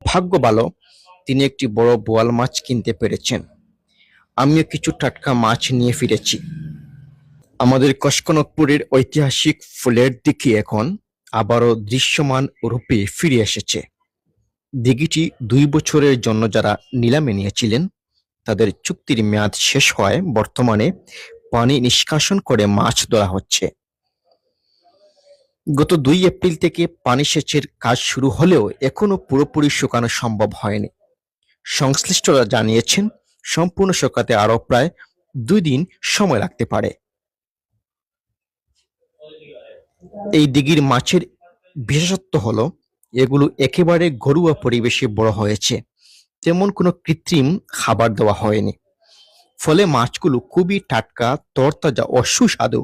ভাগ্য ভালো, তিনি একটি বড় বোয়াল মাছ কিনতে পেরেছেন। আমিও কিছু টাটকা মাছ নিয়ে ফিরেছি। আমাদের কসকনকপুরের ঐতিহাসিক ফুলের দিঘি এখন আবারও দৃশ্যমান রূপে ফিরে এসেছে। দিঘিটি ২ বছরের জন্য যারা নিলামে নিয়েছিলেন, তাদের চুক্তির মেয়াদ শেষ হওয়ায় বর্তমানে পানি নিষ্কাশন করে মাছ ধরা হচ্ছে। গত ২ এপ্রিল থেকে পানি সেচের কাজ শুরু হলেও এখনো পুরোপুরি শুকানো সম্ভব হয়নি। সংশ্লিষ্টরা জানিয়েছেন, সম্পূর্ণ শুকাতে আরও প্রায় ২ দিন সময় লাগতে পারে। এই দিঘির মাছের বিশেষত্ব হলো এগুলো একেবারে ঘরোয়া পরিবেশে বড় হয়েছে, তেমন কোনো কৃত্রিম খাবার দেওয়া হয়নি। ফলে মাছগুলো খুবই টাটকা, তরতাজা ও সুস্বাদু।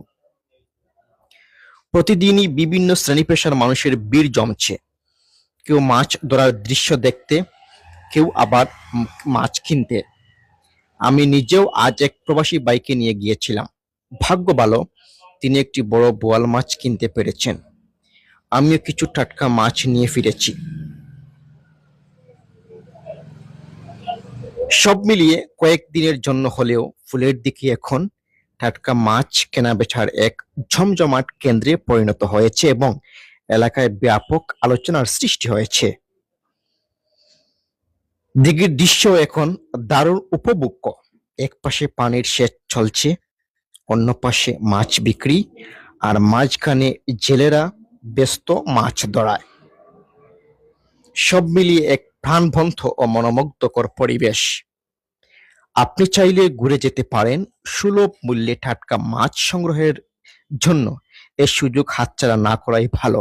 প্রতিদিনই বিভিন্ন শ্রেণী পেশার মানুষের ভিড় জমছে, কেউ মাছ ধরার দৃশ্য দেখতে, কেউ আবার মাছ কিনতে। আমি নিজেও আজ এক প্রবাসী বাইকে নিয়ে গিয়েছিলাম। ভাগ্য ভালো, তিনি একটি বড় বোয়াল মাছ কিনতে পেরেছেন। আমিও কিছু টাটকা মাছ নিয়ে ফিরেছি। সব মিলিয়ে কয়েকদিনের জন্য হলেও ফুলের দিঘি এখন টাটকা মাছ কেনাবেচার এক জমজমাট কেন্দ্রে পরিণত হয়েছে এবং এলাকায় ব্যাপক আলোচনার সৃষ্টি হয়েছে। দিঘির দৃশ্য এখন দারুণ উপভোগ্য। এক পাশে পানির সেচ চলছে, অন্য পাশে মাছ বিক্রি, আর মাঝখানে জেলেরা ব্যস্ত মাছ ধরায়। সব মিলিয়ে এক প্রাণবন্ত ও মনোমুগ্ধকর পরিবেশ। আপনি চাইলে ঘুরে যেতে পারেন। সুলভ মূল্যে টাটকা মাছ সংগ্রহের জন্য এই সুযোগ হাতছাড়া না করাই ভালো।